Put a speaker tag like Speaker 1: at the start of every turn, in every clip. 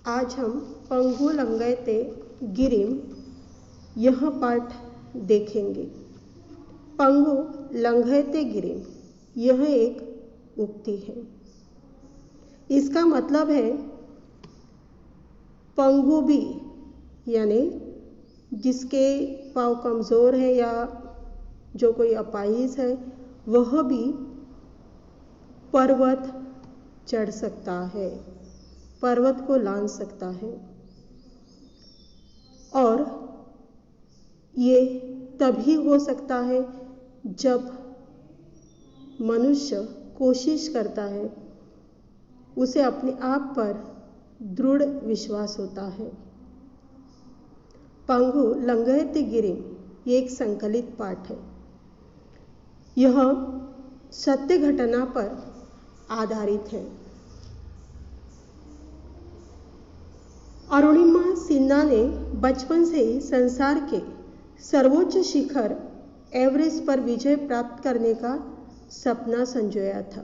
Speaker 1: आज हम पंगु लंघयते गिरिम यह पाठ देखेंगे। पंगु लंघयते गिरिम यह एक उक्ति है। इसका मतलब है पंगु भी, यानी जिसके पाँव कमज़ोर है या जो कोई अपाहिज है वह भी पर्वत चढ़ सकता है, पर्वत को लांघ सकता है। और ये तभी हो सकता है जब मनुष्य कोशिश करता है, उसे अपने आप पर दृढ़ विश्वास होता है। पंगु लंघयते गिरिम ये एक संकलित पाठ है। यह सत्य घटना पर आधारित है। अरुणिमा सिन्हा ने बचपन से ही संसार के सर्वोच्च शिखर एवरेस्ट पर विजय प्राप्त करने का सपना संजोया था,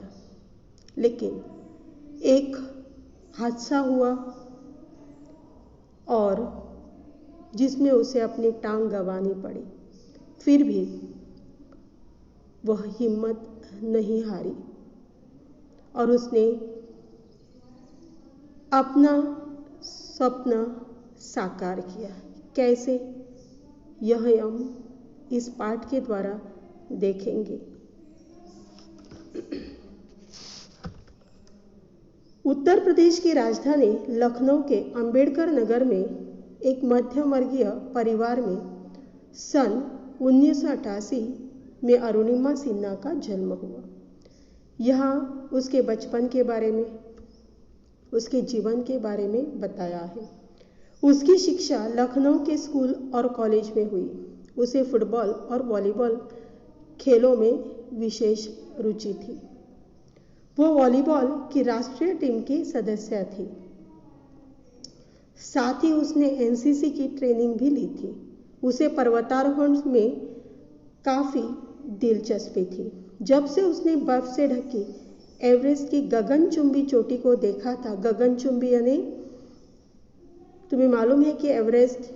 Speaker 1: लेकिन एक हादसा हुआ और जिसमें उसे अपनी टांग गंवानी पड़ी। फिर भी वह हिम्मत नहीं हारी और उसने अपना सपना साकार किया। कैसे, यह हम इस पाठ के द्वारा देखेंगे। उत्तर प्रदेश की राजधानी लखनऊ के अंबेडकर नगर में एक मध्यम वर्गीय परिवार में सन 1988 में अरुणिमा सिन्हा का जन्म हुआ। यहाँ उसके बचपन के बारे में, उसके जीवन के बारे में बताया है। उसकी शिक्षा लखनऊ के स्कूल और कॉलेज में हुई। उसे फुटबॉल और वॉलीबॉल खेलों में विशेष रुचि थी। वो वॉलीबॉल की राष्ट्रीय टीम की सदस्य थी। साथ ही उसने एनसीसी की ट्रेनिंग भी ली थी। उसे पर्वतारोहण में काफ़ी दिलचस्पी थी। जब से उसने बर्फ से ढकी एवरेस्ट की गगनचुंबी चोटी को देखा था। गगनचुंबी यानी तुम्हें मालूम है कि एवरेस्ट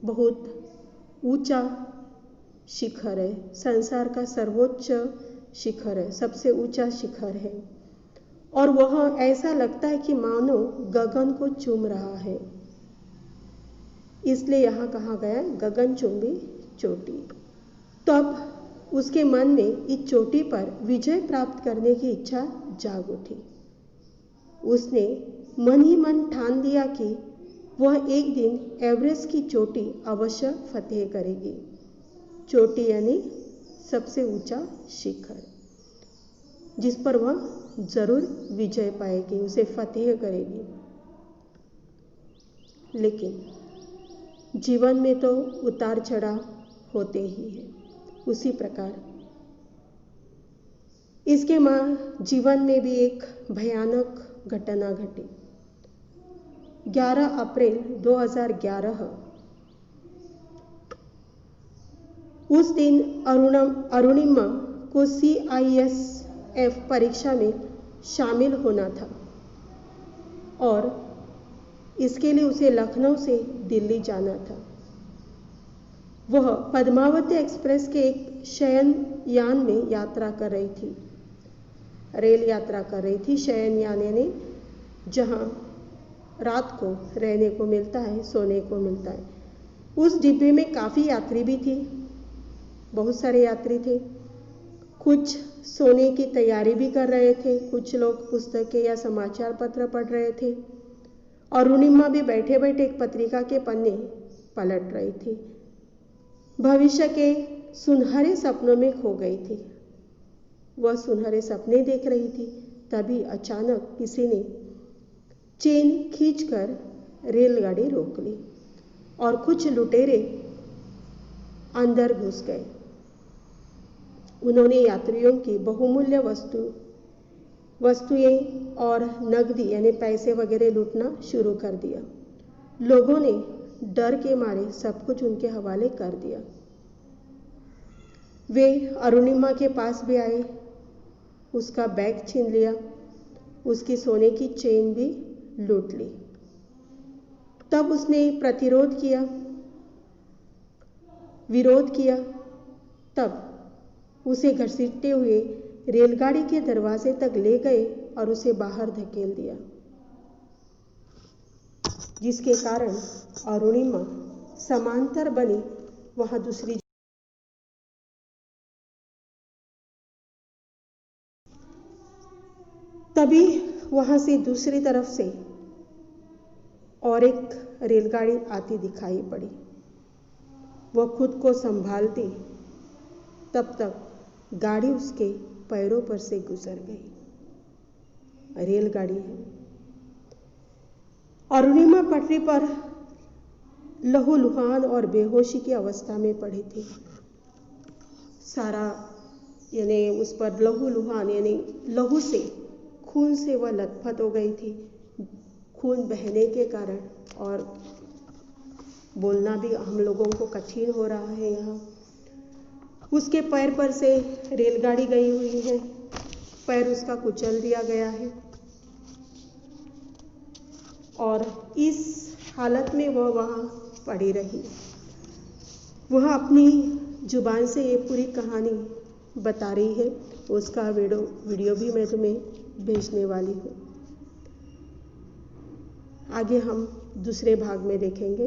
Speaker 1: बहुत ऊंचा शिखर है, संसार का सर्वोच्च शिखर है, सबसे ऊंचा शिखर है। और वह ऐसा लगता है कि मानो गगन को चूम रहा है, इसलिए यहाँ कहा गया गगनचुंबी चोटी। तब उसके मन में इस चोटी पर विजय प्राप्त करने की इच्छा जाग उठी। उसने मन ही मन ठान लिया कि वह एक दिन एवरेस्ट की चोटी अवश्य फतेह करेगी। चोटी यानी सबसे ऊंचा शिखर, जिस पर वह जरूर विजय पाएगी, उसे फतेह करेगी। लेकिन जीवन में तो उतार चढ़ाव होते ही हैं। उसी प्रकार इसके जीवन में भी एक भयानक घटना घटी। 11 अप्रैल 2011 उस दिन अरुणिमा को CISF परीक्षा में शामिल होना था और इसके लिए उसे लखनऊ से दिल्ली जाना था। वह पद्मावती एक्सप्रेस के एक शयन यान में यात्रा कर रही थी, रेल यात्रा कर रही थी। शयन यान यानी जहाँ रात को रहने को मिलता है, सोने को मिलता है। उस डिब्बे में काफ़ी यात्री भी थी, बहुत सारे यात्री थे। कुछ सोने की तैयारी भी कर रहे थे, कुछ लोग पुस्तकें या समाचार पत्र पढ़ रहे थे। और अरुणिमा भी बैठे बैठे एक पत्रिका के पन्ने पलट रही थी। भविष्य के सुनहरे सपनों में खो गई थी। वह सुनहरे सपने देख रही थी। तभी अचानक किसी ने चेन खींचकर रेलगाड़ी रोक ली और कुछ लुटेरे अंदर घुस गए। उन्होंने यात्रियों की बहुमूल्य वस्तुएं और नकदी यानी पैसे वगैरह लूटना शुरू कर दिया। लोगों ने डर के मारे सब कुछ उनके हवाले कर दिया। वे अरुणिमा के पास भी आए, उसका बैग छीन लिया, उसकी सोने की चेन भी लूट ली। तब उसने विरोध किया। तब उसे घसीटते हुए रेलगाड़ी के दरवाजे तक ले गए और उसे बाहर धकेल दिया, जिसके कारण अरुणिमा समांतर बनी वहां दूसरी। तभी वहां से दूसरी तरफ से और एक रेलगाड़ी आती दिखाई पड़ी। वह खुद को संभालती, तब तक गाड़ी उसके पैरों पर से गुजर गई। रेलगाड़ी है। अरुणिमा पटरी पर लहूलुहान और बेहोशी की अवस्था में पड़ी थी। सारा यानी उस पर लहूलुहान यानी लहू से, खून से वह लथपथ हो गई थी। खून बहने के कारण, और बोलना भी हम लोगों को कठिन हो रहा है। यहाँ उसके पैर पर से रेलगाड़ी गई हुई है, पैर उसका कुचल दिया गया है और इस हालत में वह वहाँ पड़ी रही। वह अपनी जुबान से ये पूरी कहानी बता रही है। उसका वीडियो भी मैं तुम्हें भेजने वाली हूँ। आगे हम दूसरे भाग में देखेंगे।